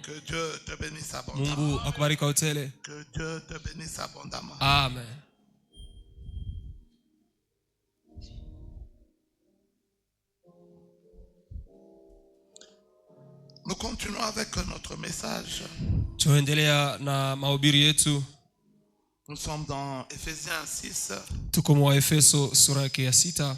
Que Dieu te bénisse abondamment. Mungu akubariki kwa utele. Que Dieu te bénisse abondamment. Amen. Nous continuons avec notre message. Tuendelea na mahubiri yetu. Nous sommes dans Ephésiens 6. Tuko mwa Efeso sura yake ya 6.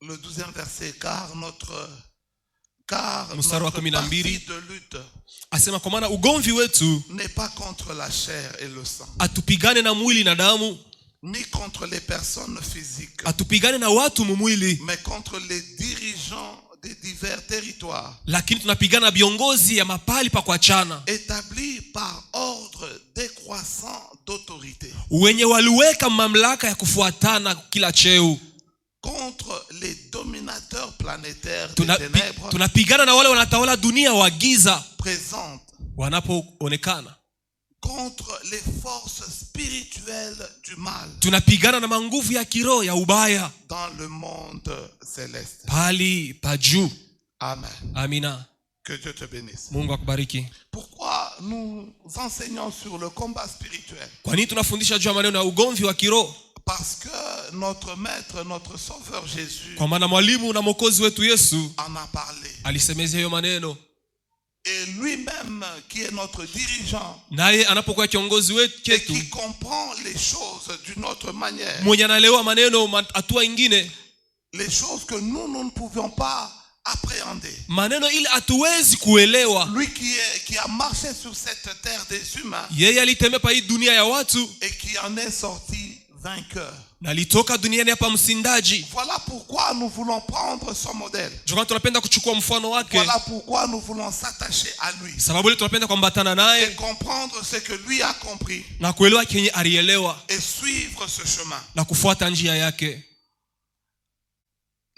Le 12e verset, car notre partie de lutte asema kwa maana ugomvi wetu n'est pas contre la chair et le sang, atupigane na mwili na damu, ni contre les personnes physiques, atupigane na watu mumwili, mais contre les dirigeants des divers territoires, lakini tunapigana viongozi ya mapali pa kuachana, établis par ordre décroissant d'autorité, wenye waliweka mamlaka ya kufuatana kila cheo, contre les dominateurs planétaires des ténèbres, tunapigana na wale wanatawala dunia wa giza présentes, wanapoonekana, contre les forces spirituelles du mal, tunapigana na manguvu ya kiroho ya ubaya dans le monde céleste. pali pa juu. Amen. Amina. Que Dieu te bénisse. Mungu akubariki. Pourquoi nous enseignons sur le combat spirituel? Kwa nini tunafundisha juu ya maneno ya ugomvi wa kiroho? Parce que notre maître, notre sauveur Jésus Kwa maana mwalimu na mwokozi wetu Yesu en a parlé. alisemezea hiyo maneno. Et lui-même qui est notre dirigeant, Naye anapokuwa kiongozi et wetu qui comprend les choses d'une autre manière, mwenye analewa maneno hatua ingine, les choses que nous ne pouvions pas appréhender. maneno ili hatuwezi kuelewa. Lui qui a marché sur cette terre des humains Yeye alitembea pa hii dunia ya watu et qui en est sorti vainqueur. na alitoka duniani hapa msindaji. Voilà pourquoi nous voulons prendre son modèle. Ndio tunapenda kuchukua mfano wake. Voilà pourquoi nous voulons s'attacher à lui Sababu ile tunapenda kuambatana et naye comprendre ce que lui a compris na kuelewa kenye alielewa et suivre ce chemin. na kufuata njia yake.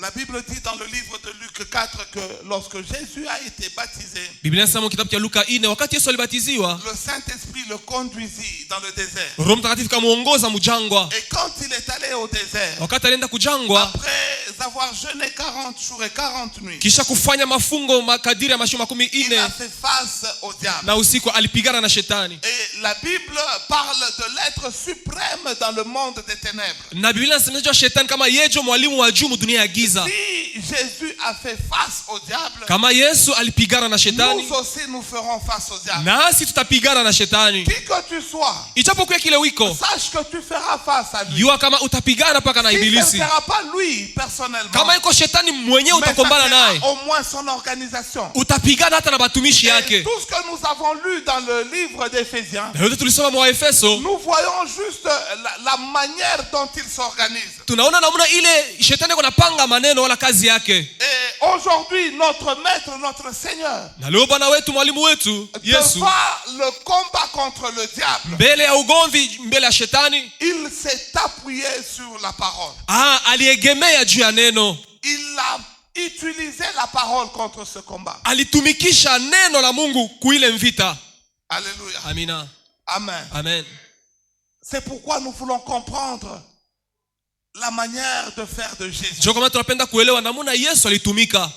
La Bible dit dans le livre de Luc 4 que lorsque Jésus a été baptisé, Biblia inasema kitabu cha Luka 4 wakati Yesu alibatiziwa, le Saint-Esprit le conduisit dans le désert. Roho Mtakatifu kamuongoza mjangwa. Et quand il est allé au désert, Wakati alienda kujangwa, après avoir jeûné 40 jours et 40 nuits, kisha kufanya mafungo makadiri ya masiku 40 il a fait face au diable. na usiku alipigana na shetani. Et la Bible parle de l'être suprême dans le monde des ténèbres. Na Biblia inasema shetani kama yejo mwalimu wa juu dunia ya giza. Si Jésus a fait face au diable, Kama Yesu alipigana na shetani, nous aussi nous ferons face au diable. nasi tutapigana na shetani. Qui que tu sois, Ichapokuwa kile wiko, sache que tu feras face à lui. jua kama utapigana paka na Il ne ibilisi. sera pas lui personnellement, Kama iko shetani mwenyewe mais ça utakombana sera naye. au moins son organisation. Utapigana hata na batumishi Et yake. tout ce que nous avons lu dans le livre d'Éphésiens, Na yote tulisoma mwa Efeso, nous voyons juste la manière dont il s'organise. tunaona namna ile shetani kunapanga maneno wala kazi yake. Et aujourd'hui, notre maître, notre Seigneur, Na leo Bwana wetu mwalimu wetu Yesu, devant le combat contre le diable, mbele ya ugomvi, mbele ya shetani, il s'est appuyé sur la parole. aliegemea juu ya neno. Il a utilisé la parole contre ce combat. Alitumikisha neno la Mungu kuile mvita. Alléluia. Amina. Amen. Amen. C'est pourquoi nous voulons comprendre la manière de faire de Jésus. Ndio kama tunapenda kuelewa namna Yesu alitumika.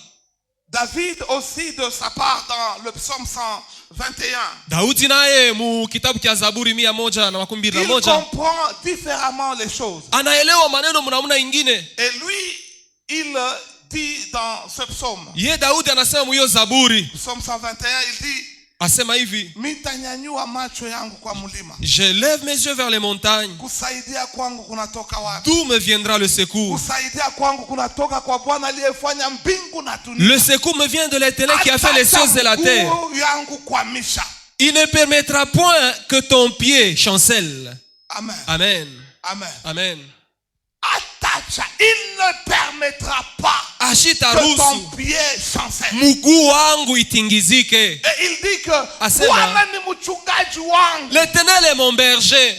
David aussi de sa part dans le psaume 121. Daudi naye mu kitabu cha Zaburi 121 Il comprend différemment les choses. anaelewa maneno namna ingine. Et lui, il dit dans ce psaume, Ye Daudi anasema mu hiyo Zaburi, psaume 121, il dit, asema hivi: mitanyanyua macho yangu kwa mulima. Je lève mes yeux vers les montagnes. Kusaidia kwangu kunatoka wapi? D'où me viendra le secours? Kusaidia kwangu kunatoka kwa Bwana aliyefanya mbingu na dunia. Le secours me vient de l'Éternel qui a fait les cieux et la terre. Yangu kwamisha. Il ne permettra point que ton pied chancelle. Amen. Amen. Amen. Amen. Atacha, il ne permettra pas Ashita que rusu ton pied chancelle. mguu wangu itingizike. Et il dit que Asema, Bwana ni mchungaji wangu. l'Éternel est mon berger.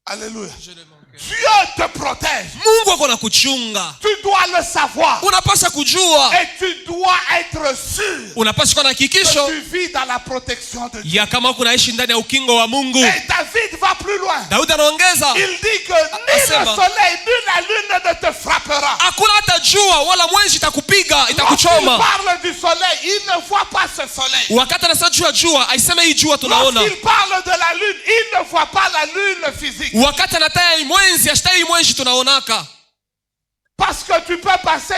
Alléluia. Je le demande. Dieu te protège. Mungu ako na kuchunga. Tu dois le savoir. Unapaswa kujua. Et tu dois être sûr Unapaswa kuwa na hakikisho que tu vis dans la protection de Dieu. ya kama kunaishi ndani ya ukingo wa Mungu. Et David va plus loin. Daudi anaongeza, Il dit que ni le soleil ni la lune ne te frappera. hakuna hata jua wala mwezi itakupiga, Lorsqu'il itakuchoma. parle du soleil, il ne voit pas ce soleil. Wakati anasema jua, aiseme hii jua tunaona. Lorsqu'il parle de la lune, il ne voit pas la lune physique. Wakati anataya mwenzi, ashitai mwenzi tunaonaka. Parce que tu peux passer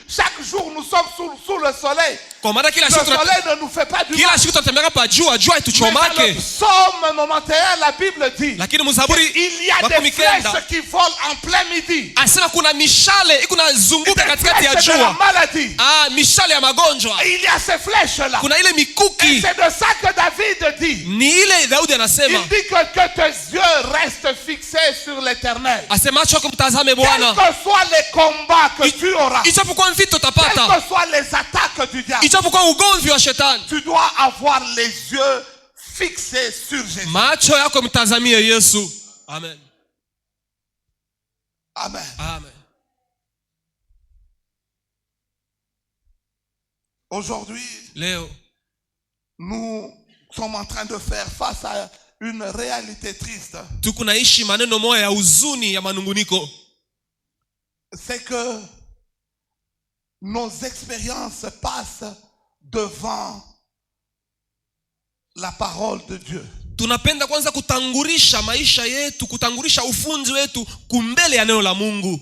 chaque jour nous sommes sous le soleil. Kwa maana kila Le siku soleil ne nous fait pas du kila mal. siku tunatembea pa jua Mais dans le ituchomake. psaume 91, la Bible dit Lakini mzaburi il y a des makumi kenda flèches qui volent en plein midi. asema kuna mishale iko nazunguka Des katikati ya flèches de la jua. maladie. Mishale ya magonjwa. Et il y a ces flèches-là. Kuna ile Et mikuki. c'est de ça que David dit. Ni ile Daudi anasema. Il dit que tes yeux restent fixés sur l'Éternel. Asema macho yako mtazame Quels Bwana. que soient les combats que tu auras, Ichapokuwa mvito quelles utapata. que soient les attaques du diable, Ichapokuwa ugomvi wa shetani. tu dois avoir les yeux fixés sur Jésus. Macho yako mtazamie Yesu. Amen. Amen. Amen. Aujourd'hui, Leo nous sommes en train de faire face à une réalité triste. tukunaishi maneno moya ya huzuni ya manunguniko. C'est que nos expériences passent devant la parole de Dieu. Tunapenda kwanza kutangurisha maisha yetu, kutangurisha ufunzi wetu kumbele ya neno la Mungu.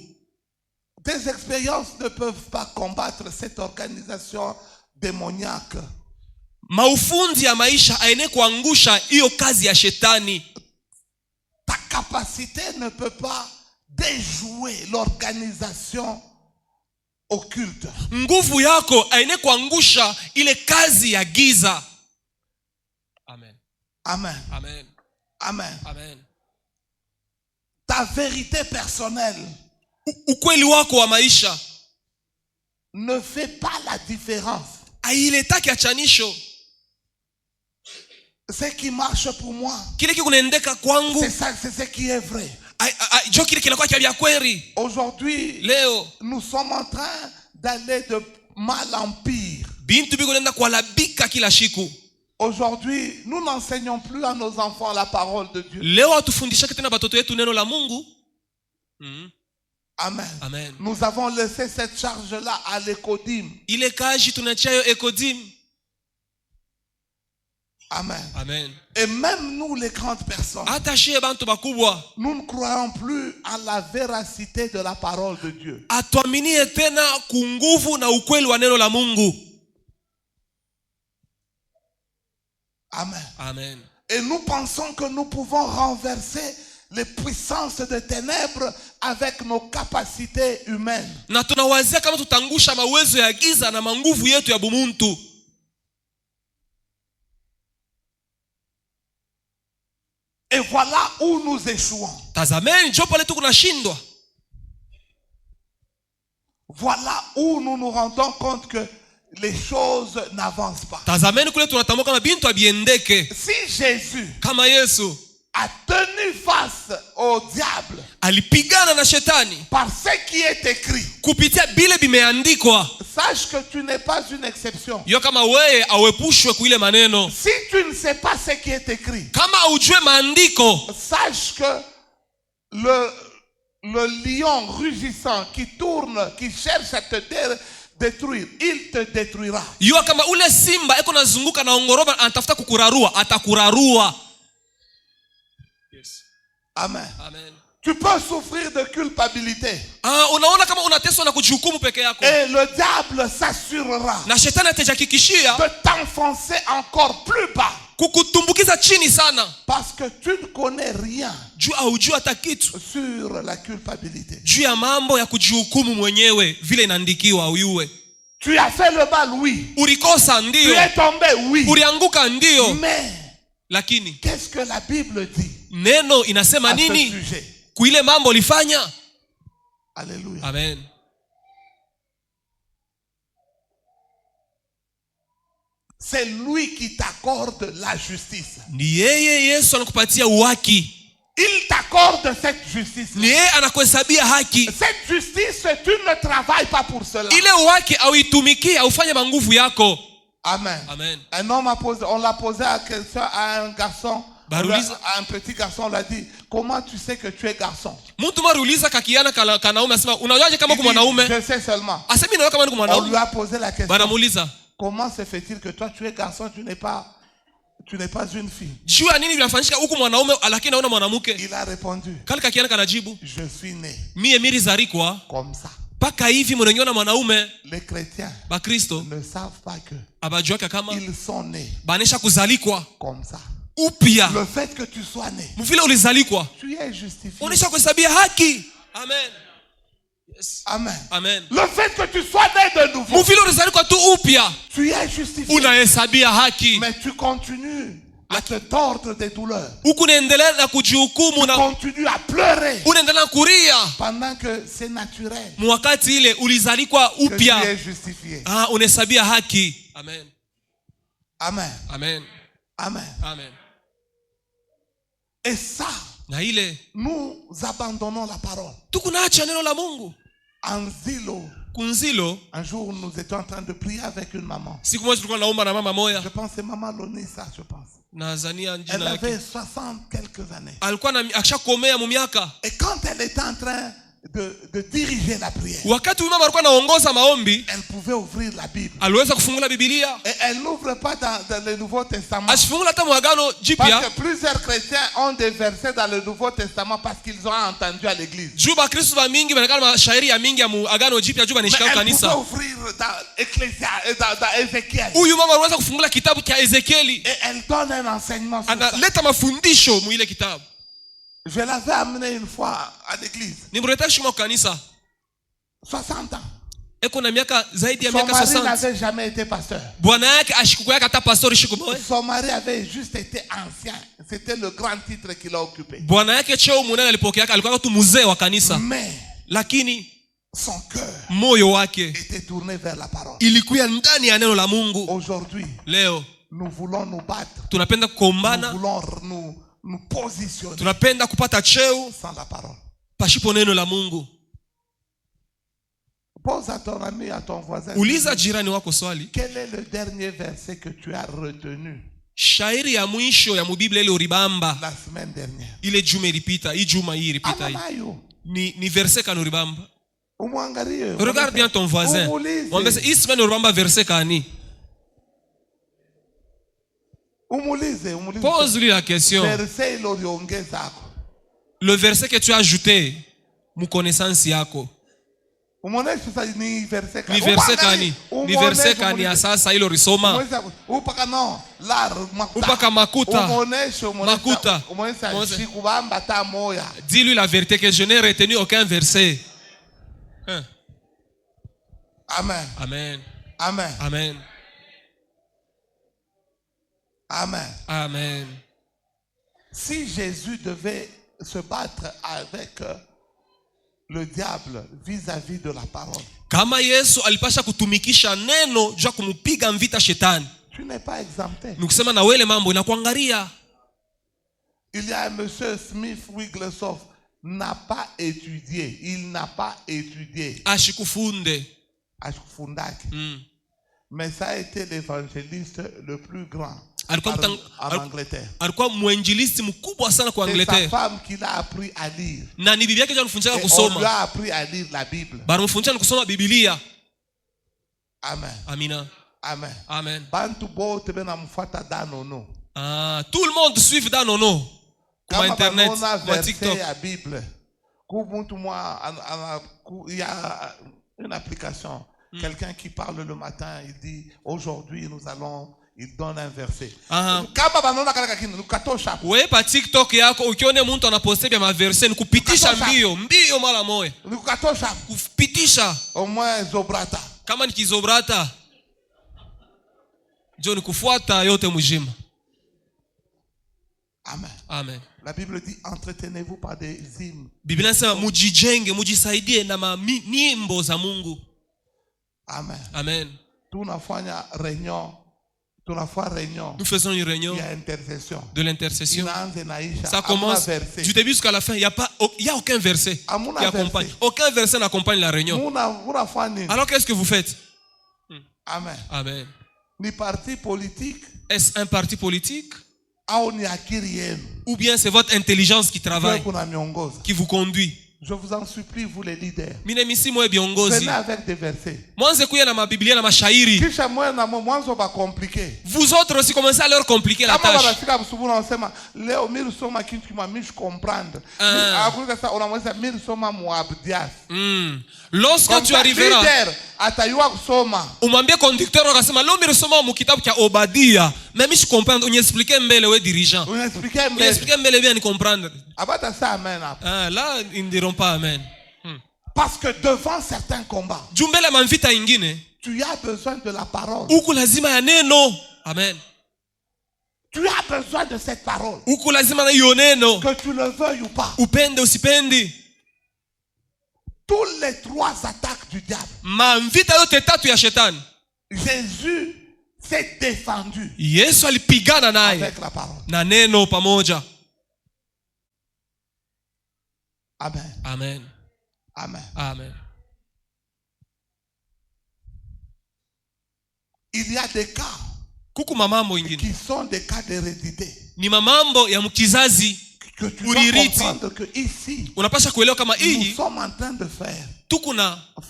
Tes expériences ne peuvent pas combattre cette organisation démoniaque. Maufunzi ya maisha aene kuangusha hiyo kazi ya shetani. Ta capacité ne peut pas déjouer l'organisation occulte. Nguvu yako aene kuangusha ile kazi ya giza. Amen. Amen. Amen. Amen. Amen. Ta vérité personnelle Ukweli wako wa maisha ne fait pas la différence. ailetaki achanisho. Ce qui marche pour moi, Kile kikunaendeka kwangu c'est ça, c'est ce qui est vrai. jo kile kinakuwa kia kweli. Aujourd'hui, Leo nous sommes en train d'aller de mal en pire. bintu biko nenda kualabika kila siku. Aujourd'hui, nous n'enseignons plus à nos enfants la parole de Dieu. Leo atufundisha tena batoto yetu neno la Mungu. Amen. Amen. Nous avons laissé cette charge-là à l'Ecodim. Ile kaji tunachia yo Ecodim. Amen. Amen. Et même nous, les grandes personnes, Hata shie bantu bakubwa nous ne croyons plus en la véracité de la parole de Dieu. atuaminie tena kunguvu na ukweli wa neno la Mungu. Amen. Amen. Et nous pensons que nous pouvons renverser les puissances de ténèbres avec nos capacités humaines. Na tunawazia kama tutangusha mawezo ya giza na manguvu yetu ya bumuntu. Et voilà où nous échouons. Tazameni jo pale tu kunashindwa. Voilà où nous nous rendons compte que les choses n'avancent pas. Tazameni kule tunatambua kama bintu abiendeke. Si Jésus Kama Yesu a tenu face au diable alipigana na shetani par ce qui est écrit, kupitia bile bimeandikwa, sache que tu n'es pas une exception. yo kama weye awepushwe kuile maneno. Si tu ne sais pas ce qui est écrit, Kama ujue maandiko, sache que le lion rugissant qui tourne, qui cherche à te détruire, il te détruira. yo kama ule simba eko nazunguka na ongoroba anatafuta kukurarua, atakurarua. Yes. Amen. Amen. Tu peux souffrir de culpabilité. Unaona kama unateswa na kujihukumu peke yako. Et le diable s'assurera Na shetani atajihakikishia de t'enfoncer encore plus bas. kukutumbukiza chini sana. Parce que tu ne connais rien Juu aujua hata kitu sur la culpabilité. juu ya mambo ya kujihukumu mwenyewe vile inaandikiwa uyue. Tu as fait le mal, oui. Ulikosa Tu ndio. es tombé, oui. Ulianguka ndio. Mais Lakini qu'est-ce que la Bible dit neno inasema à ce nini sujet? kuile mambo ulifanya? Alléluia. Amen. C'est lui qui t'accorde la justice. Ni yeye Yesu anakupatia uhaki. Il t'accorde cette justice. Ni yeye anakuhesabia haki. Cette justice, tu ne travailles pas pour cela. Ile haki auitumikie, aufanye manguvu yako. Amen. Amen. Un homme on l'a posé à un garçon, à un petit garçon, on l'a dit, comment tu sais que tu es garçon? Mtu maruliza kakiana kanaume asema unajuaje kama uko mwanaume? Je sais seulement. Asema mimi kama uko On mwanaume. lui a posé la question. Banamuuliza. Comment se fait-il que toi tu es garçon, tu n'es pas une fille? Jua nini vinafanyika huko mwanaume lakini naona mwanamke? Il a répondu. Kale kakiana kanajibu. Je suis né. Mie miri zarikwa comme ça. Paka hivi mnaona mwanaume. Les chrétiens ba Kristo ne savent pas que abajua kama ils sont nés banesha kuzalikwa comme ça. Upya. Le fait que tu sois né, mvile ulizalikwa, tu es justifié. Unisha kuhesabia haki. Amen. Yes. Amen. Amen. Le fait que tu sois né de nouveau, mvile ulizalikwa tu upya, tu es justifié. Unahesabia haki. Mais tu continues à te tordre des douleurs. Ukunaendelea na kujihukumu na continue à pleurer. Unaendelea kulia. Pendant que c'est naturel. Mwakati ile ulizalikwa upya. Tu es justifié. Unahesabia haki. Amen. Amen. Amen. Amen. Amen. Et ça, na ile nous abandonnons la parole. Tukunaacha neno la Mungu. En Zilo. Kunzilo. Un jour, nous étions en train de prier avec une maman. Siku moja tulikuwa naomba na mama moja. Je pense c'est maman Lonisa, je pense. Nazania jina Elle yake. avait 60 quelques années. Alikuwa akishakomea mu miaka. Et quand elle était en train de diriger la prière, wakati mama alikuwa anaongoza maombi, elle pouvait ouvrir la Bible. Aliweza kufungula Biblia. Et elle n'ouvre pas dans le Nouveau Testament. Asifungula hata mwagano jipya. Parce que plusieurs chrétiens ont des versets dans le Nouveau Testament parce qu'ils ont entendu à l'église. Juba Kristo ba mingi banakana mashairi ya mingi ya agano jipya juba nishika kanisa. Elle pouvait ouvrir dans Ézéchiel. Huyu mama aliweza kufungula kitabu cha Ezekieli. Et elle donne un enseignement sur ça. Analeta mafundisho mu ile kitabu. Je l'avais amené une fois à l'église. Nimreta shimo kanisa. 60 ans. Eko na miaka zaidi ya miaka 60. Son mari n'avait jamais été pasteur. Bwana yake ashikuwa hata pastor shikumoe. Son mari avait juste été ancien. C'était le grand titre qu'il a occupé. Bwana yake cheo munene alipokea, alikuwa tu mzee wa kanisa. Mais lakini son cœur moyo wake était tourné vers la parole. Ilikuwa ndani ya neno la Mungu. Aujourd'hui, leo nous voulons nous battre. Tunapenda kukombana. Nous voulons nous positionner. Tunapenda kupata cheo sans la parole. Pashipo neno la Mungu. Pose à ton ami, à ton voisin. Uliza jirani wako swali. Quel est le dernier verset que tu as retenu? Shairi ya mwisho ya Biblia ile uribamba. La semaine dernière. Ile juma ilipita, hii juma hii ilipita hii. Ni verset kani uribamba? Regarde bien ton voisin. Mwambie hii semaine uribamba verset kani? Umulize. Pose-lui la question. Verset iloriongeza. Le verset que tu as ajouté mu connaissance yako. Ni verset kani ya sasa ilo risoma. Upaka makuta. Dis-lui la vérité que je n'ai retenu aucun verset. Amen. Amen. Amen. Amen. Amen. Amen. Si Jésus devait se battre avec le diable vis-à-vis de la parole, kama Yesu alipasha kutumikisha neno jua kumupiga mvita shetani, tu n'es pas exempté. Nikusema na wele mambo inakuangalia. Il y a un monsieur Smith Wigglesworth n'a pas étudié. Il n'a pas étudié. Ashikufundake. Mais ça a été l'évangéliste le plus grand en Angleterre. Alikuwa mwinjilisti mkubwa sana kwa Angleterre. C'est sa femme qui l'a appris à lire. Na ni bibi yake ndio anafundisha kusoma. On lui a appris à lire la Bible. Baramfundisha kusoma Biblia. Amen. Amina. Amen. Amen. Bantu bote benamfuata Danono. Tout le monde suit Danono. Kwa internet, kwa TikTok. La Bible. Il y a une application. Quelqu'un qui parle le matin, il dit aujourd'hui nous allons, il donne un verset. Wewe pa TikTok yako ukione mtu anaposti bia maverse nikupitisha mbio mara moja. Kupitisha. Au moins zobrata. Kama ni kizobrata. Jo ni kufuata yote mjima. Amen. Amen. La Bible dit entretenez-vous par des hymnes. Biblia inasema mujijenge, mujisaidie na nyimbo za Mungu. Amen. Amen. Tunafanya réunion Nous faisons une réunion de l'intercession. Ça commence du début jusqu'à la fin. Il n'y a aucun verset qui accompagne. Aucun verset n'accompagne la réunion. Alors qu'est-ce que vous faites? Amen. Amen. Politique. Est-ce un parti politique? Ou bien c'est votre intelligence qui travaille, qui vous conduit? Je vous en supplie, vous les leaders. Venez avec des versets. Vous autres aussi commencez à leur compliquer la tâche. Lorsque tu arriveras, umwambie conducteur wakasema leo milisoma mu kitabu cha Obadia, mais je comprends, on expliquer mbele we dirigeant. On expliquer mbele bien ni comprendre. Là ils ne diront pas amen. Parce que devant certains combats, jumbele manvita ingine, tu as besoin de la parole. Uku lazima ya neno. Amen. Tu as besoin de cette parole. Uku lazima na hiyo neno. Que tu le veuilles ou pas. Upende usipendi. Tous les 3 attaques du diable. Manvita yote tatu ya shetani. Jésus s'est défendu. Yesu alipigana naye. Avec la parole. Na neno pamoja. Amen. Amen. Amen. Amen. Il y a des cas kuku mamambo ingine qui sont des cas d'hérédité. Ni mamambo ya mkizazi. Que tu dois comprendre que ici, unapasha kuelewa kama hii nous sommes en train de faire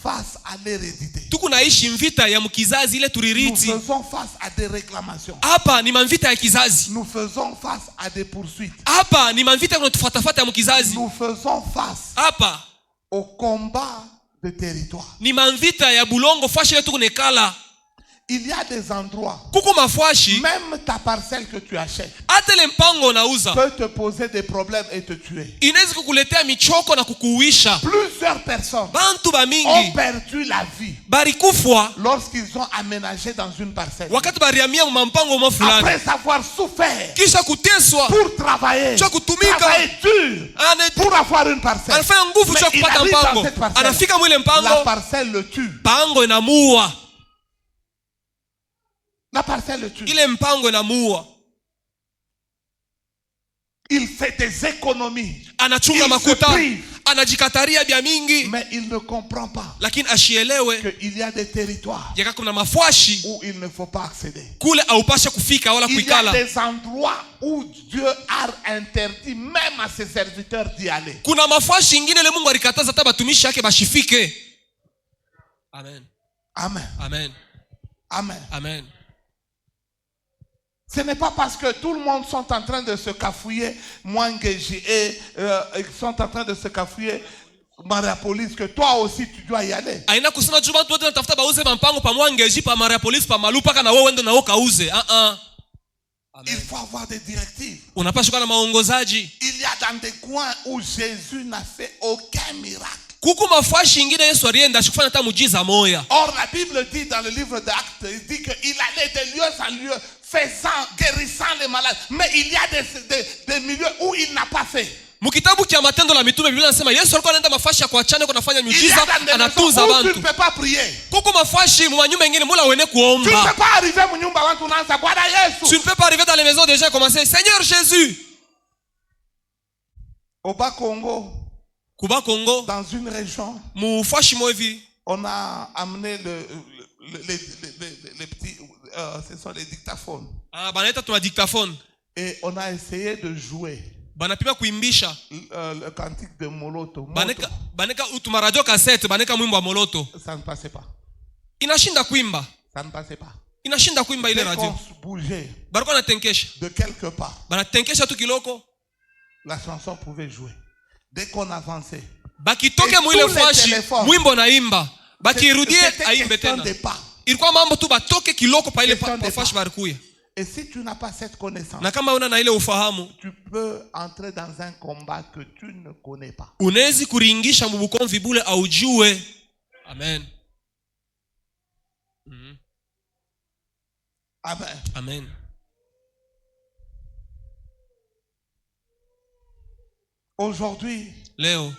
face à l'hérédité. Tukunaishi mvita ya mkizazi ile tuririti. Nous faisons face à des réclamations. Hapa ni mvita ya kizazi. Nous faisons face à des poursuites. Hapa ni mvita kunafuatafuata ya mkizazi. Nous faisons face hapa au combat de territoire. Ni mvita ya bulongo fashi yetu kunekala. Il y a des endroits, même ta parcelle que tu achètes peut te poser des problèmes et te tuer. Plusieurs personnes ont perdu la vie lorsqu'ils ont aménagé dans une parcelle. Après avoir souffert pour travailler dur pour avoir une parcelle. Mais il arrive dans cette parcelle, la parcelle le tue. La parcelle le tue. Il fait des économies. Il se prive. Mais il ne comprend pas qu'il y a des territoires où il ne faut pas accéder. Il y a des endroits où Dieu a interdit même à ses serviteurs d'y aller. Amen. Amen. Amen. Amen. Amen. Ce n'est pas parce que tout le monde sont en train de se cafouiller, Mwangeji, et ils sont en train de se cafouiller Mariapolis, que toi aussi tu dois y aller. Il faut avoir des directives. Il y a dans des coins où Jésus n'a fait aucun miracle. Or la Bible dit dans le livre d'Actes, il dit qu'il allait de lieu en lieu, guérissant les malades. Mais il y a des milieux où il n'a pas fait. Il y a où tu ne peux pas prier. Tu ne peux pas arriver tu ne peux pas arriver dans les maisons des gens et commencer Seigneur Jésus. Au Bas-Congo, dans une région, on a amené les petits, ce sont les dictaphones. Et on a essayé de jouer le cantique de Moloto. Ça ne passait pas. Ça ne passait pas. Dès qu'on bougeait de quelque part, la chanson pouvait jouer. Dès qu'on avançait, bakitoke mwile fashi mwimbo naimba bakirudie aimbe tena. Ilikuwa mambo tu batoke kiloko pa ile fashi barikuya. Et si tu n'as pas cette connaissance, na kama una na ile ufahamu, tu peux entrer dans un combat que tu ne connais pas. Unaweza kuringisha mbukomvi bule aujue. Amen. Amen. Amen. Aujourd'hui, leo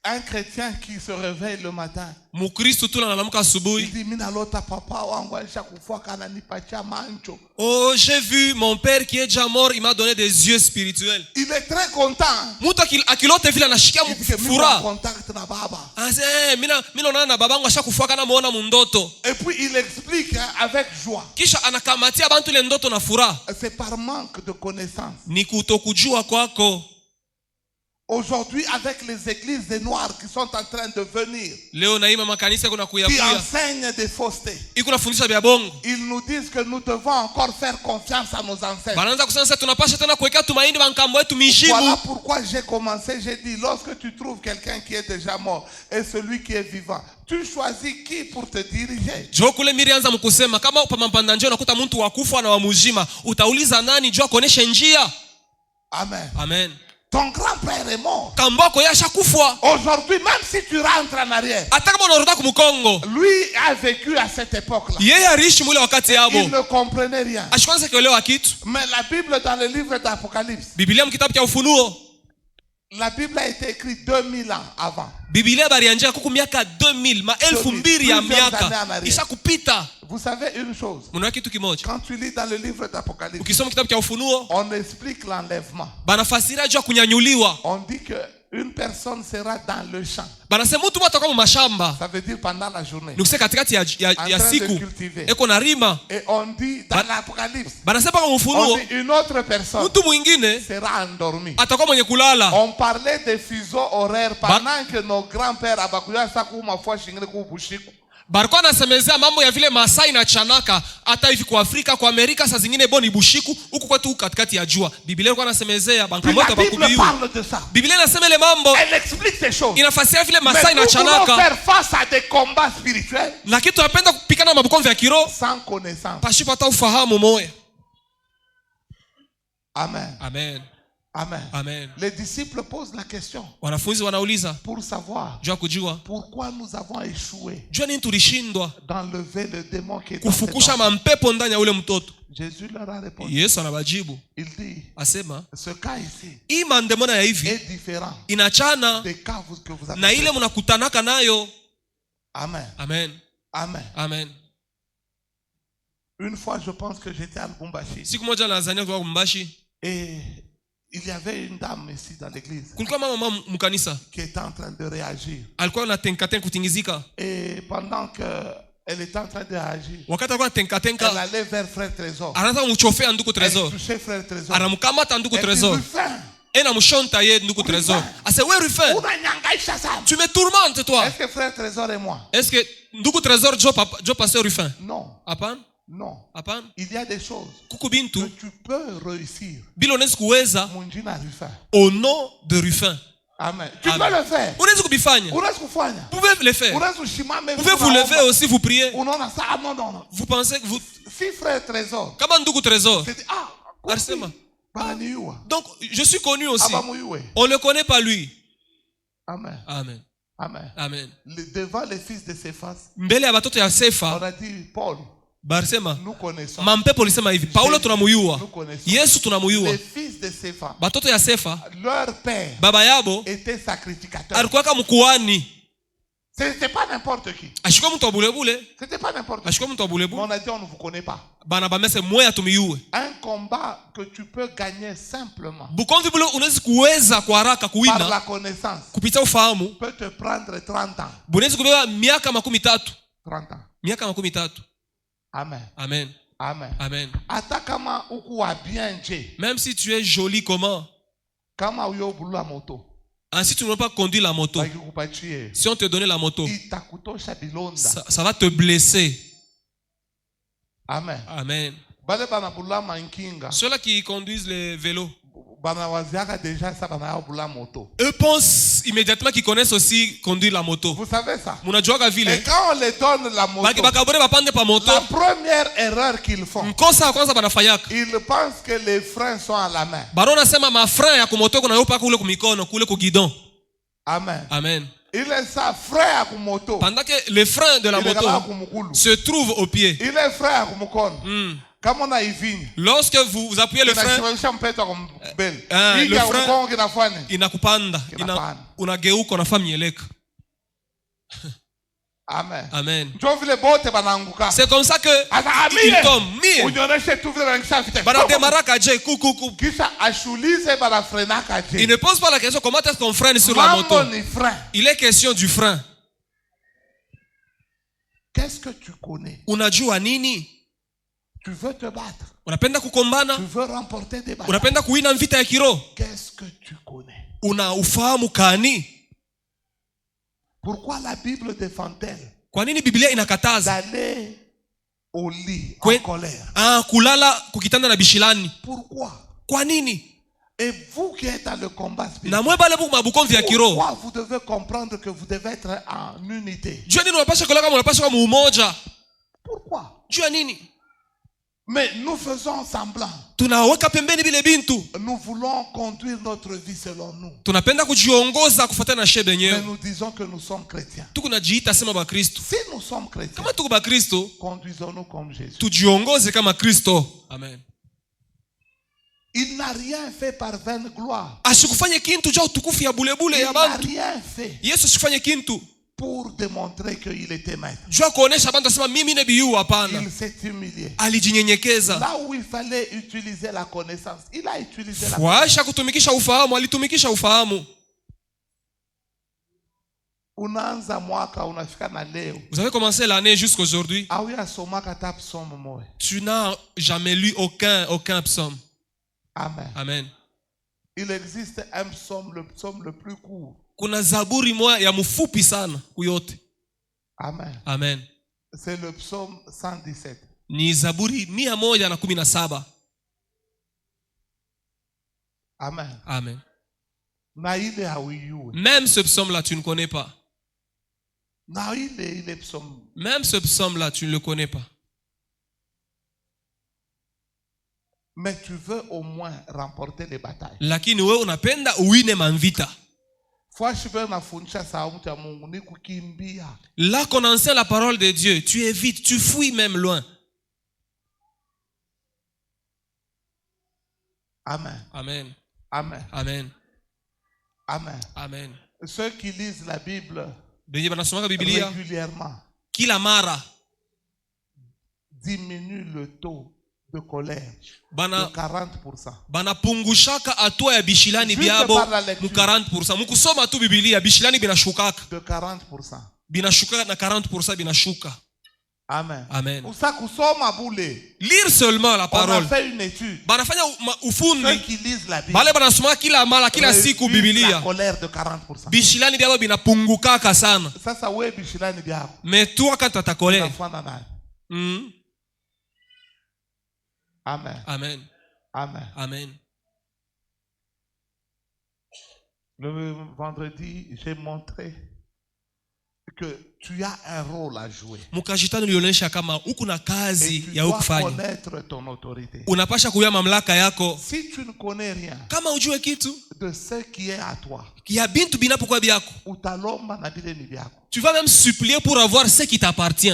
Un chrétien qui se réveille le matin. Mukristo tu analamuka asubuhi. Il dit mina lota papa wangu alishakufa kana nipatia mancho. Oh, j'ai vu mon père qui est déjà mort, il m'a donné des yeux spirituels. Il est très content. Mutu akilote vile anashikia furaha. Contact na baba. Ase mina naona na babangu ashakufa kana muona mundoto. Et puis il explique avec joie. Kisha anakamatia bantu ile ndoto na furaha. C'est par manque de connaissance. Ni kutokujua kwako. Aujourd'hui, avec les églises des Noirs qui sont en train de venir, qui enseignent des faussetés, ils nous disent que nous devons encore faire confiance à nos ancêtres. Voilà pourquoi j'ai commencé, j'ai dit, lorsque tu trouves quelqu'un qui est déjà mort et celui qui est vivant, tu choisis qui pour te diriger? Amen. Amen. Ton grand-père est mort. Aujourd'hui, même si tu rentres en arrière, lui a vécu à cette époque-là. Il ne comprenait rien. Mais la Bible dans le livre d'Apocalypse, la Bible a été écrite 2000 ans avant. Vous savez une chose, quand tu lis dans le livre d'Apocalypse, on explique l'enlèvement. On dit qu'une personne sera dans le champ. Ça veut dire pendant la journée. En train de cultiver. Et on dit dans l'Apocalypse, on dit une autre personne sera endormie. On parlait des fuseaux horaires pendant que nos grands-pères Barikuwa nasemezea mambo ya vile Masai na Chanaka hata hivi kwa Afrika, kwa Amerika saa zingine boni bushiku huku kwetu katikati ya jua. Biblia ilikuwa nasemezea bankamoto bakubiu. Biblia inasema ile mambo. Elle explique ces choses. Inafasiria vile Masai na Chanaka. Faire face à des combats spirituels. Lakini tunapenda kupigana mabukombe ya kiroho sans connaissance. Pasipo hata ufahamu moyo. Amen. Amen. Amen. Amen. Les disciples posent la question wanafunzi wanauliza pour savoir pourquoi nous avons échoué d'enlever le démon qui est kufukusha mampepo ndani ya ule mtoto. Jésus leur a répondu. Yesu anabajibu. Il dit, asema, ce cas ici hii mandemona ya hivi est différent inachana des cas que vous avez na ile mnakutanaka nayo. Amen. Amen. Amen. Amen. Une fois je pense que j'étais à Lubumbashi. Siku moja nazania kwa Lubumbashi. Et il y avait une dame ici dans l'église qui était en train de réagir. Et pendant qu'elle était en train de réagir, elle allait vers Frère Trésor. Elle touchait Frère Trésor. Et tu me tourmentes, toi. Est-ce que Frère Trésor est moi? Est-ce que Ndugu Trésor Joe passé Rufin? Non. Apan? Non. Apan? Il y a des choses que tu peux réussir. Au nom de Rufin. Amen. Tu peux le faire. Vous pouvez le faire. Vous pouvez vous lever aussi, vous prier. Vous pensez que vous... Si Frère Trésor. Comment Ndugu Trésor? Donc, je suis connu aussi. On ne le connaît pas lui. Amen. Amen. Amen. Amen. Devant les fils de Cephas, on a dit, Paul, barsema nous connaissons. Mampepo lisema hivi, Paulo tunamuyua, Yesu tunamuyua. Les fils de Cephas, batoto ya Sefa, leur père, baba yabo était sacrificateur. alikuwa kama mkuhani. C'était pas n'importe qui. Ashiko mtu wa bulebule. C'était pas n'importe qui. Ashiko mtu wa bulebule. On a dit on ne vous connaît pas. Bana bamese moya tumiyue. Un combat que tu peux gagner simplement. Bukomvi bule unaweza kuweza kwa haraka kuwina. Par la connaissance. Kupitia ufahamu. Peut te prendre 30 ans. Bunaweza kubeba miaka 30. 30 ans. Miaka 30. Amen. Amen. Amen. Amen. Ata kama ukuwa bien nje. Même si tu es joli comment? Kama uyo bulula moto. Si tu ne veux pas conduire la moto, si on te donnait la moto, ça va te blesser. Amen. Amen. Ceux-là qui conduisent les vélos, eux pensent immédiatement qu'ils connaissent aussi conduire la moto. Vous savez ça? Et quand on les donne la moto, la première erreur qu'ils font, ils pensent que les freins sont à la main. Amen. Amen. Il est ça, frein à moto. Pendant que les freins de la moto se trouvent au pied. Il est frein à Lorsque vous appuyez le frein, le frein inakupanda, unageuka unafanya mieleka. Amen. Amen. C'est comme ça que il tombe. Il ne pose pas la question comment est-ce qu'on freine sur la moto. Il est question du frein. Qu'est-ce que tu connais? Unajua nini? Tu veux te battre. Unapenda kukombana? Tu veux remporter des batailles. Unapenda kuwina vita ya kiroho? Qu'est-ce que tu connais? Una ufahamu kani? Pourquoi la Bible défend-elle? Kwa nini Biblia inakataza d'aller au lit en colère? Kulala kukitanda na bishilani. Pourquoi? Kwa nini? Et vous qui êtes dans le combat spirituel, pourquoi vous devez comprendre que vous devez être en unité? Pourquoi? Mais nous faisons semblant. Nous voulons conduire notre vie selon nous. Mais nous disons que nous sommes chrétiens. Si nous sommes chrétiens, conduisons-nous comme Jésus. Amen. Il n'a rien fait par vaine gloire. Il n'a rien fait pour démontrer qu'il était maître. Il s'est humilié. Là où il fallait utiliser la connaissance, il a utilisé la connaissance. Vous avez commencé l'année jusqu'aujourd'hui. Tu n'as jamais lu aucun psaume. Amen. Amen. Il existe un psaume, le psaume le plus court. Kuna zaburi moja ya mfupi sana kuyote. Amen. Amen. C'est le psaume 117. Ni zaburi 117. Amen. Amen. Même même ce psaume-là, tu ne connais pas. Même ce psaume-là, tu ne le connais pas. Mais tu veux au moins remporter les batailles. Lakini wewe unapenda uwine manvita. Là qu'on enseigne la parole de Dieu, tu évites, tu fuis même loin. Amen. Amen. Amen. Amen. Amen. Amen. Ceux qui lisent la Bible régulièrement, kila mara, diminue le taux de colère de 40%. Banapungushaka hatua ya bishilani byabo mu 40%. Mukusoma tu Biblia bishilani binashukaka. De 40%. Binashuka na 40% binashuka. Amen. Amen. Lire seulement la parole. On a fait une étude. Banafanya ufundi. Ceux qui lisent la Bible. Bale banasoma kila mara kila siku Biblia. La colère de 40%. Bishilani byabo binapungukaka sana. Sasa wewe bishilani byako. Mais toi quand tu as ta colère. Amen. Amen. Amen. Amen. Le vendredi, j'ai montré que tu as un rôle à jouer. Et tu dois connaître ton autorité. Si tu ne connais rien de ce qui est à toi, tu vas même supplier pour avoir ce qui t'appartient.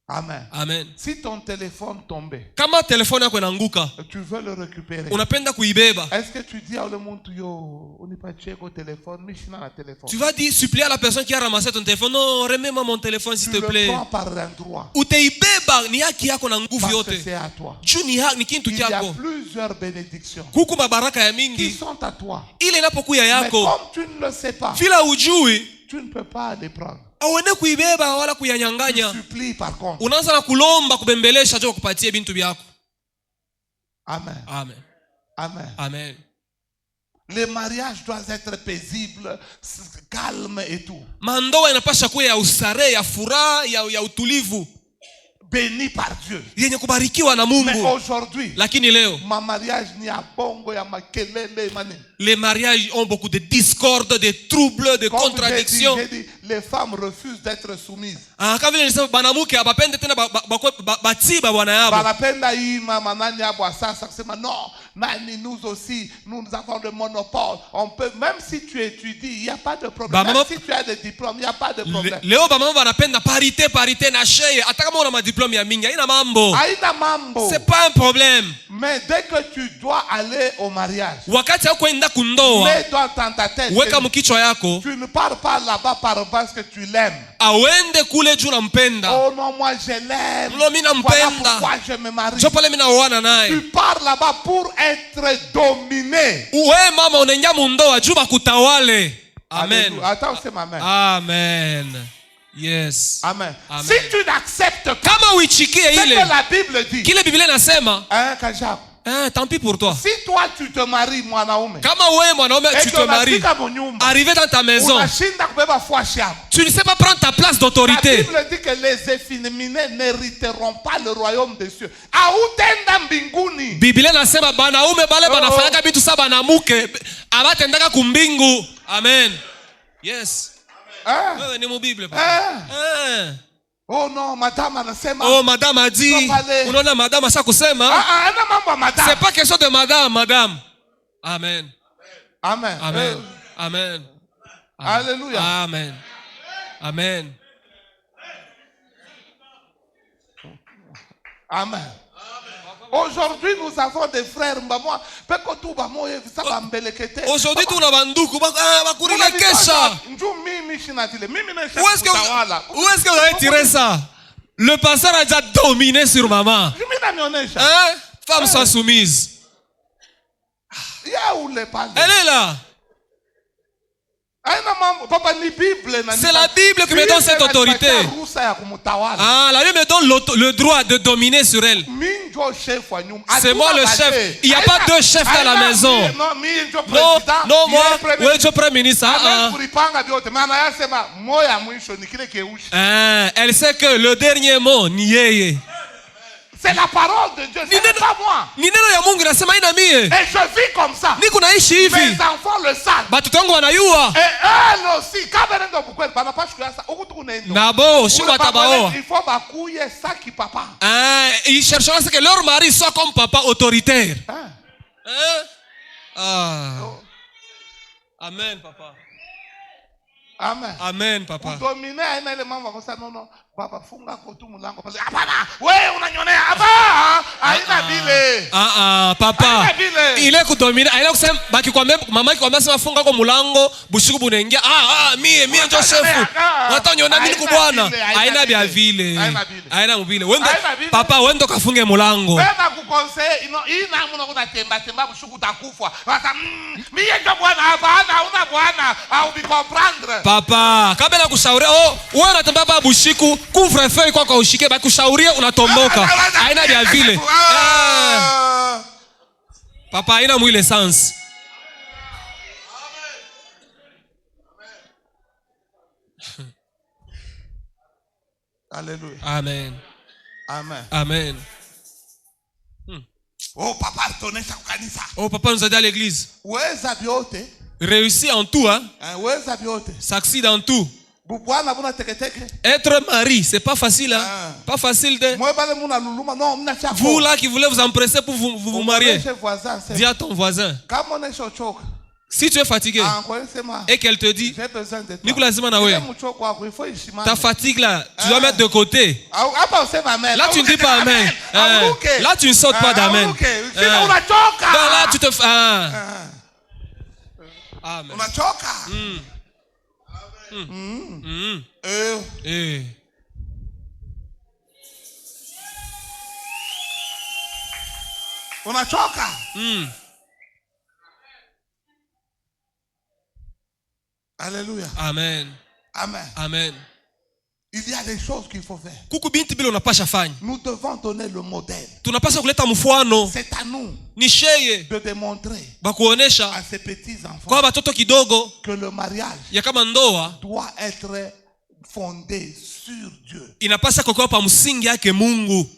Amen. Amen. Si ton téléphone tombait, kama telefoni yako inaanguka, tu veux le récupérer. Unapenda kuibeba. Est-ce que tu dis à le monde yo, unipatie ko téléphone, mishina na téléphone. Tu vas dire supplier à la personne qui a ramassé ton téléphone, non, remets-moi mon téléphone s'il te plaît. Tu le prends par un droit. Utaibeba ni haki yako na nguvu yote. C'est à toi. Juu ni kintu kyako. Il y a plusieurs bénédictions. Kuku mabaraka ya mingi. Qui sont à toi. Ile inapokuya yako. Mais comme tu ne le sais pas. Vila ujui. Tu ne peux pas les prendre. Awene kuibeba wala kuyanyanganya. Tu supplies par contre. Unaanza na kulomba kubembelesha jo kupatie bintu byako. Amen. Amen. Amen. Amen. Les mariages doivent être paisibles, calmes et tout. Mandoa inapasha kuwa ya ustarehe, ya furaha, ya utulivu. Béni par Dieu. Yenye kubarikiwa na Mungu. Mais aujourd'hui, lakini leo, ma mariage ni a bongo ya makelele mani. Les mariages ont beaucoup de discorde, de troubles, de contradictions. J'ai dit, les femmes refusent d'être soumises. Kama vile nilisema banamuke abapende tena batiba bwana yabo. Banapenda hii mama nani yabo sasa kusema non, nani nous aussi, nous avons le monopole. On peut, même si tu étudies, il y a pas de problème. Même si tu as des diplômes, il y a pas de problème. Leo ba mama banapenda parité na sheye. Hata kama una madiplome ya mingi, haina mambo. Haina mambo. C'est pas un problème. Mais dès que tu dois aller au mariage, wakati kwenda kundoa, mets-toi dans ta tête. Weka mkichwa yako. Tu ne pars pas là-bas parce que tu l'aimes. Awende kule juu nampenda. Oh non, moi je l'aime. No, mimi nampenda. Pourquoi je me marie? Jo pale mimi naoana naye. Tu pars là-bas pour être dominé. Wewe mama unaingia mundoa juu bakutawale. Amen. Attends, c'est ma mère. Amen. Yes. Amen. Amen. Si tu n'acceptes pas, kama uichikie ile, que la Bible dit. Kile Biblia inasema. Kajab. Tant pis pour toi. Si toi tu te maries mwanaume, kama wewe mwanaume tu te maries, arrivé dans ta maison, tu ne sais pas prendre ta place d'autorité. La Bible dit que les efféminés n'hériteront pas le royaume des cieux. Biblia inasema banaume bale banafanyaka bitu sa banamuke abatendaka kumbingu. Amen. Yes. Wewe ni mu Biblia papa. Oh non, madame anasema. Oh, madame a dit. Unaona madame asa kusema. C'est pas question de madame. Amen. Amen. Amen. Amen. Alléluia. Amen. Amen. Amen. Aujourd'hui, nous avons des frères. Aujourd'hui, tu as banduku. Où est-ce que vous avez tiré ça? Le pasteur a déjà dominé sur maman. Hein? Femme soit soumise. Elle est là. C'est la Bible qui me donne cette autorité. La Bible me donne le droit de dominer sur elle. C'est moi le chef. Il n'y a pas deux chefs dans la maison. Non, moi, oui, je suis premier ministre. Elle sait que le dernier mot, niye. C'est la parole de Dieu, c'est pas moi. Et je vis comme ça. Mes enfants le savent. Et eux aussi. Il faut bakouiller ça qui papa. Ils chercheront à ce que leur mari soit comme papa autoritaire. Amen, papa. Amen. Amen, papa. Pour dominer un élément, on va dire non, papa, funga kotu mulango. Ouais, on a nyonné. Papa. Il est dominer. Il est que c'est baki kwa maman qui commence à funga kwa mulango, bushiku bunengia. Mie ndio chef. Wata nyona mimi kubwana. Haina bia vile. Haina mubile. Wenda papa wendo kafunge mulango. Wewe nakukonseil, ina muna kuna temba bushiku takufa. Wata mie ndio bwana hapana, una bwana au bi comprendre. Papa, kabla kushauria, wewe unatembea baba bushiku, couvre feu kwa ushike, baki kushauria unatomboka. Haina vya vile. Papa, haina mwile sans. Alléluia. Amen. Amen. Amen. Oh papa, tonesha kanisa. Oh papa, nous aide à l'église. Weza biote. Réussit en tout, hein? S'accide en tout. Être mari, c'est pas facile, hein? Pas facile de. Vous là qui voulez vous empresser pour vous marier, dis à ton voisin. Si tu es fatigué et qu'elle te dit, ta fatigue là, tu dois mettre de côté. Là tu ne dis pas amen. Là tu ne sautes pas d'amen. Là tu te fais. Amen. Unachoka. Unachoka. Alléluia. Amen. Amen. Amen. Il y a des choses qu'il faut faire. Nous devons donner le modèle. C'est à nous de démontrer à ces petits enfants que le mariage doit être fondé sur Dieu. Inapasa kuwa pa msingi yake Mungu.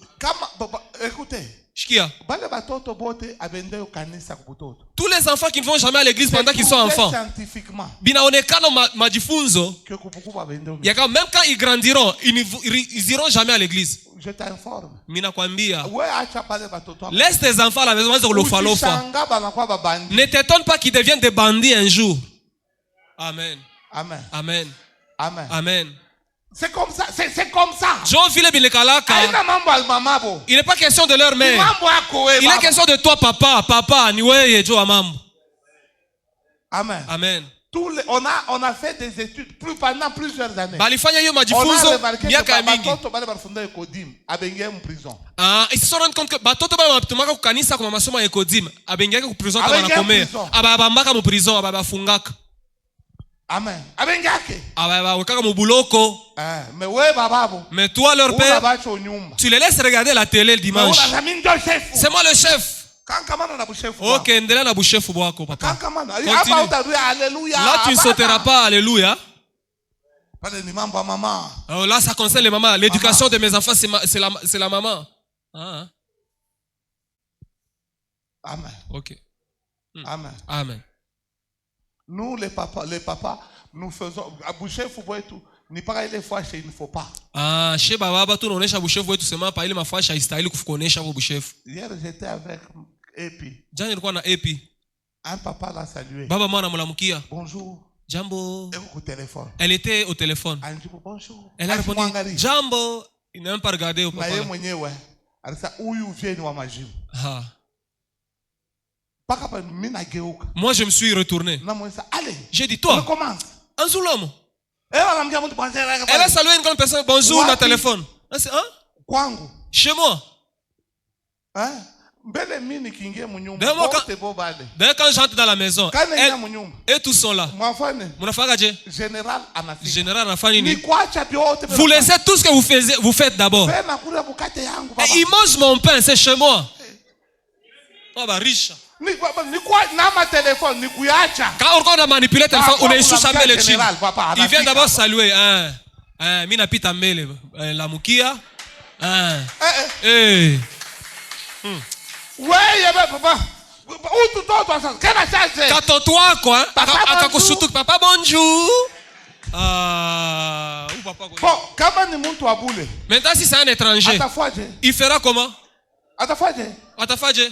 Écoutez. Tous les enfants qui ne vont jamais à l'église pendant qu'ils sont enfants. Même quand ils grandiront, ils iront jamais à l'église. Je t'informe. Laisse tes enfants à la maison. Ne t'étonne pas qu'ils deviennent des bandits un jour. Amen. Amen. Amen. Amen. Amen. C'est comme ça. C'est comme ça. Il n'est pas question de leur mère. Il est question de toi, papa. Papa, niweye jo amambo. Amen. Amen. On a fait des études pendant plusieurs années. On a remarqué que prison. Ils se sont rendus compte que Amen. Mais toi, leur père, tu les laisses regarder la télé le dimanche. C'est moi le chef. Ok, endela na bushefu bwako, papa. Là, tu ne sauteras pas, alléluia. Oh, là, ça concerne les mamans. L'éducation de mes enfants, c'est la maman. Ah. Amen. Ok. Amen. Amen. Nous, les papas, nous faisons. À bushefu bwetu, ni pas ile fwasha, il ne faut pas. Ah, chez baba, tu n'onesha bushefu bwetu sema pa ile mafwasha istahili kufukonesha kwa bushefu. Hier, j'étais avec Epi. Jana nilikuwa na Epi. Un papa l'a salué. Baba mwana mlamukia. Bonjour. Jambo. Elle était au téléphone. Bonjour. Elle a répondu Jambo. Il n'a même pas regardé au papa. Ah. Moi je me suis retourné. J'ai dit toi. Anzulomo. Elle a salué une grande personne. Bonjour dans le téléphone. Hein? Chez moi. Hein? D'ailleurs, quand j'entre dans la maison, et tous sont là. Général Anafani. Vous laissez tout ce que vous faites d'abord. Il mange mon pain, c'est chez moi. Oh, bah, riche. Quand on a manipulé le téléphone, on est sous sa mêle. Il vient d'abord saluer. Mina pita mele la mukia. Ouais, papa. Toi quoi? Papa bonjour. Bon, maintenant si c'est un étranger, il fera comment? Atafaje.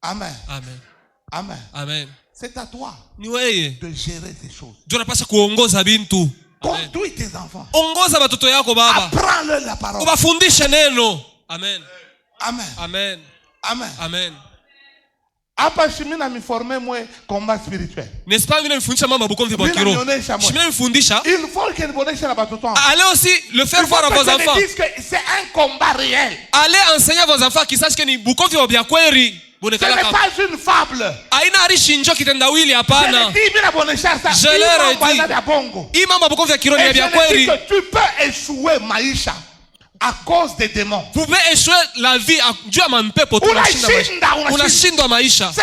Amen. Amen. Amen. Amen. C'est à toi de gérer ces choses. Conduis tes enfants. Apprends-leur la parole. Amen. Amen. Amen. Amen. Amen. Combat spirituel. N'est-ce pas? Il faut que allez aussi le faire voir à vos enfants. C'est un combat réel. Allez enseigner à vos enfants qui sachent que ni bukonzi wa byakweri. Ce n'est pas une fable. Je leur ai dit que tu peux échouer Maïcha à cause des démons. Vous pouvez échouer la vie à Dieu à mon peuple. Ce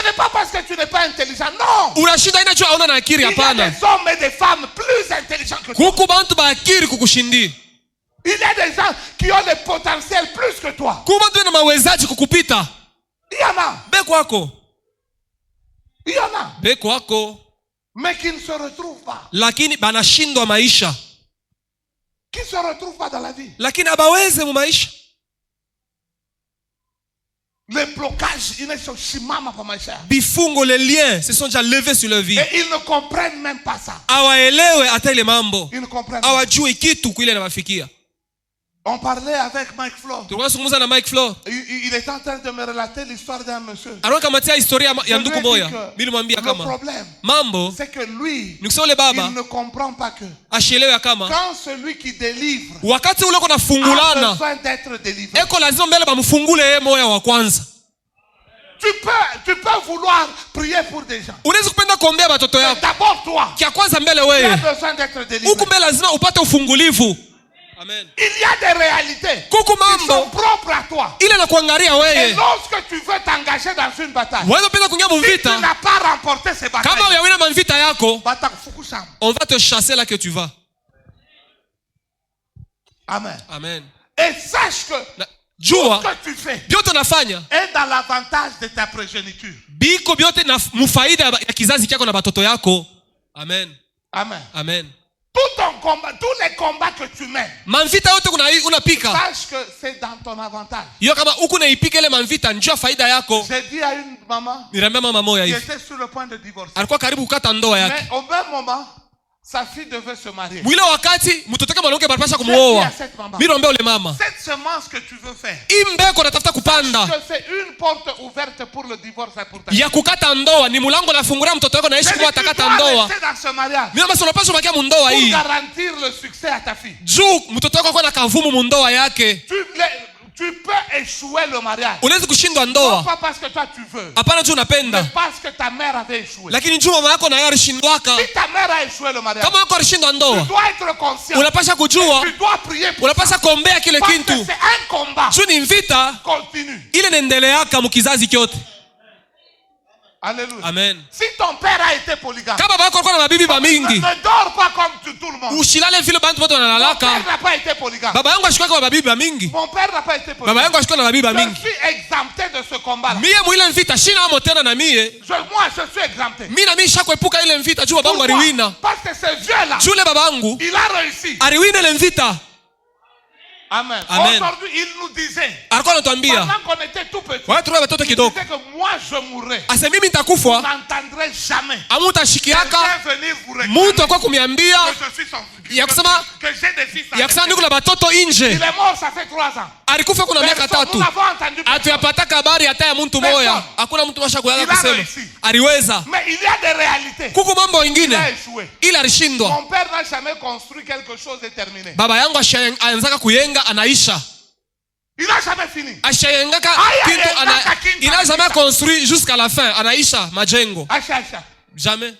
n'est pas parce que tu n'es pas intelligent, non. Il y a des hommes et des femmes plus intelligents que toi. Il y a des gens qui ont le potentiel plus que toi. Il y en a. Il y en a. Mais qui ne se retrouvent pas. Qui ne se retrouvent pas dans la vie. Les blocages, les liens se sont déjà levés sur leur vie. Et ils ne comprennent même pas ça. Ils ne comprennent pas. On parlait avec Mike Flore. Il est en train de me relater l'histoire d'un monsieur. Le problème, c'est que lui, il ne comprend pas que quand celui qui délivre a besoin d'être délivré, tu peux vouloir prier pour des gens. Mais d'abord toi, tu as besoin d'être délivré. Amen. Il y a des réalités qui sont propres à toi. Et lorsque tu veux t'engager dans une bataille, si tu n'as pas remporté ces batailles, on va te chasser là que tu vas. Amen. Amen. Et sache que jua tout ce que tu fais byote unafanya est dans l'avantage de ta progéniture. Biko byote na mufaida ya kizazi kyako na batoto yako. Amen. Amen. Amen. Tout ton combat, tous les combats que tu mènes, manvita yote unapika, sache que c'est dans ton avantage. Yo kama uko naipika ile manvita njoo faida yako. J'ai dit à une maman, nirambia mama moja hivi, qui était sur le point de divorcer. Alikuwa karibu kukata ndoa yake. Mais au même moment, sa fille devait se marier. Mwile wakati mtoto wake mwanamke barapasha kumuoa. Mimi naomba ule mama, cette semence que tu veux faire, imbeko natafuta kupanda, que c'est une porte ouverte pour le divorce et pour ta ya kukata ndoa, ni mlango nafungulia mtoto wako naishi kwa atakata ndoa. Mimi naomba unapaswa bakia mu ndoa hii, pour garantir le succès à ta fille. Juu mtoto wako kwa na kavumu mu ndoa yake. Tu peux échouer le mariage. Unaweza kushindwa ndoa. Pas parce que toi tu veux. Hapana tu unapenda. Mais parce que ta mère avait échoué. Lakini juu mama yako na yeye alishindwaka. Si ta mère a échoué le mariage. Kama yako alishindwa ndoa. Tu dois être conscient. Unapaswa kujua. Tu dois prier pour. Unapaswa kuombea kile kitu. Parce que c'est un combat. Juu ni vita. Continue. Ile inaendeleaka mkizazi kyote. Alléluia. Amen. Si ton père a été polygame, kama baba yako alikuwa na mabibi mingi, ne dors pas comme tout le monde. Usilale vile bantu wote wanalalaka. Mon père n'a pas été polygame. Baba yangu ashikuwa kwa mabibi mingi. Mon père n'a pas été polygame. Baba yangu ashikuwa na mabibi mingi. Je suis exempté de ce combat. Mie mwile mvita shina amo tena na mie. Moi je suis exempté. Mimi na mimi shakuepuka ile mvita juu baba yangu aliwina. Parce que ce vieux là, jule baba yangu il a réussi. Aliwina ile mvita. Amen. Amen. Aujourd'hui, il nous disait, alikuwa anatuambia, pendant qu'on était tout petit, watu tulikuwa watoto kidogo, il disait que moi je mourrai. Asa mimi nitakufa. Vous n'entendrez jamais. Amutashikiaka venir vous réclamer. Mtu kwa kumiambia que je suis son fils. Ya kusema que j'ai des fils. Ya kusema niko na batoto nje. Il est mort ça fait 3 ans. Alikufa kuna miaka 3. Atuyapataka habari hata ya mtu moya. Hakuna mtu mashakulaga kusema. Aliweza. Mais il y a des réalités. Kuko mambo mengine. Ila alishindwa. Mon père n'a jamais construit quelque chose et terminé. Baba yangu ashaanza kuyenga anaisha. Il n'a jamais fini. Ashayengaka kitu il n'a jamais construit jusqu'à la fin. Anaisha majengo. Jamais.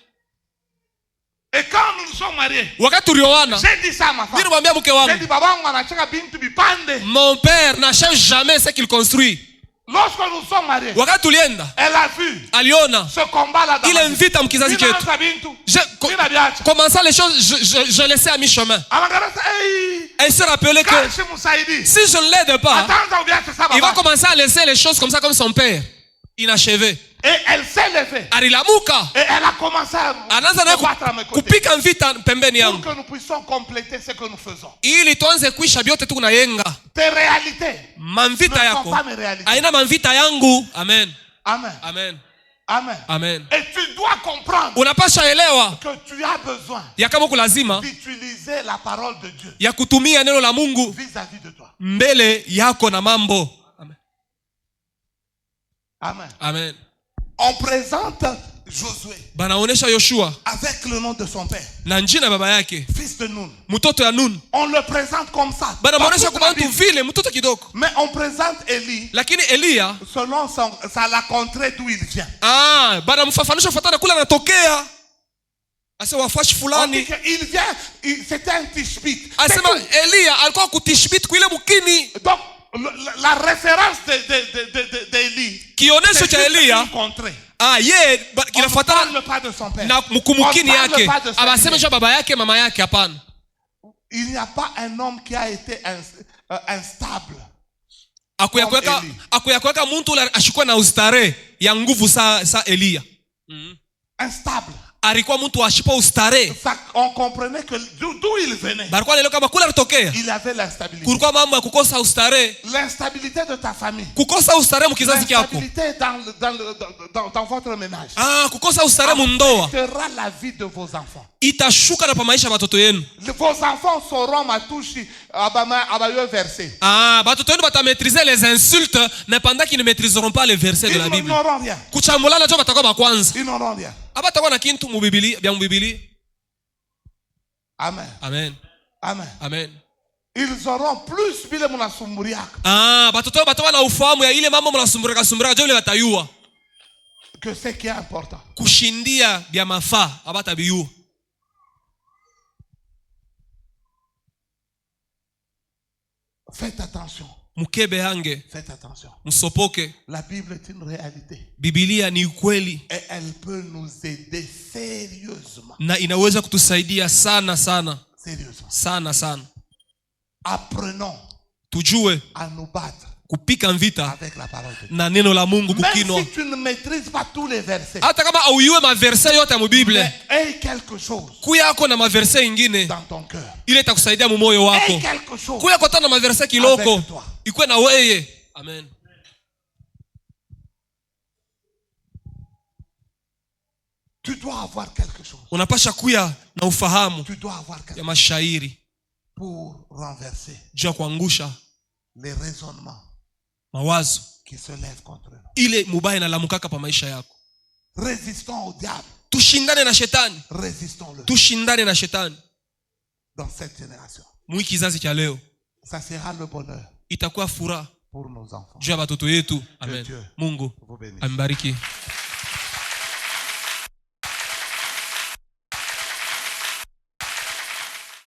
Et quand nous nous sommes mariés, wakati tulioana, j'ai dit ça à ma femme. Nilimwambia mke wangu, j'ai dit babangu anacheka bintu bipande. Mon père n'achète jamais ce qu'il construit. Lorsque nous sommes mariés, wakati tulienda, elle a vu aliona ce combat là dans il invite à mkizazi chetu. Commençant les choses, je laissais à mi-chemin. Elle se rappelait que si je ne l'aide pas, il va commencer à laisser les choses comme ça, comme son père, inachevé. Et elle s'est levée. Alilamuka. Et elle a commencé à me battre à mes côtés. Kupika mvita pembeni yangu. Pour que nous puissions compléter ce que nous faisons. Ili tuanze kuisha byote tu kunayenga. Tes réalités. Manvita yako. Ne sont pas mes réalités. Aina manvita yangu. Amen. Amen. Amen. Amen. Amen. Et tu dois comprendre. Unapasha elewa. Que tu as besoin. Ya kama kulazima. D'utiliser la parole de Dieu. Ya kutumia neno la Mungu. Vis-à-vis de toi. Mbele yako na mambo. Amen. Amen. Amen. On présente Josué banaonesha Yoshua avec le nom de son père, na njina baba yake, fils de Nun. Mtoto ya Nun. On le présente comme ça. Banaonesha kwa mtu vile mtoto kidogo. Mais on présente Élie. Lakini Elia selon ça la contrée d'où il vient. Banamfafanisha kufuatana kula anatokea. Ase wafashi fulani. Il vient, c'était un Tishbite. Asema Elia alikuwa kutishbit kuile mukini. Donc la référence d'Élie kionesho cha Elia ye kinafuatana na mkumukini yake. Abaseme cha baba yake mama yake, hapana. Il n'y a pas un homme qui a été instable. Akuyakweka muntu ashikwa na ustare ya nguvu sa Elia. Instable. Alikuwa mtu ashipa ustare. On comprenait que d'où il venait. Barikuwa lelo kama kula alitokea. Il avait l'instabilité. Kulikuwa mambo ya kukosa ustare. L'instabilité de ta famille. Kukosa ustare mkizazi kyako. L'instabilité dans votre ménage. Kukosa ustare mu ndoa. Affectera la vie de vos enfants. Itashuka na pa maisha ya watoto yenu. Vos enfants sauront matushi abayo verset. Batoto yenu batametriser les insultes mais pendant qu'ils ne maîtriseront pas les versets de la Bible. Ils n'auront rien. Kuchambulana ndio batakuwa ba kwanza. Ils n'auront rien. Abatakuwa na kintu mu Biblia, bya mu Biblia. Amen. Amen. Amen. Amen. Ils auront plus bile munasumburiaka. Batoto batakuwa na ufahamu ya ile mambo mnasumburika ndio ile batayua. Que c'est qui est important. Kushindia bya mafaa abatabiyua. Faites attention. Mukebe hange. Faites attention. Msopoke. La Bible est une réalité. Biblia ni ukweli. Et elle peut nous aider sérieusement. Na inaweza kutusaidia sana sana. Sérieusement. Sana sana. Apprenons tujue à nous battre kupika vita avec la parole de Dieu. Na neno la Mungu kukinwa. Même si tu ne maîtrises pas tous les versets. Hata kama auyue maverse yote mu Bible. Aie quelque chose. Kuyako na maverse ingine. Dans ton cœur. Ile itakusaidia mu moyo wako. Aie quelque chose. Kuyako tana maverse kiloko. Ikwe na weye. Amen. Tu dois avoir quelque chose. Unapasha kuya na ufahamu. Tu dois avoir quelque ya mashairi. Pour renverser. Jua kuangusha. Les raisonnements. Mawazo. Qui se lèvent contre nous. Ile mubaya na lamukaka pa maisha yako. Résistons au diable. Tushindane na shetani. Résistons-le. Tushindane na shetani. Dans cette génération. Mwi kizazi cha leo. Ça sera le bonheur. Itakuwa furaha. Pour nos enfants. Jua batoto yetu. Amen. Mungu ambariki.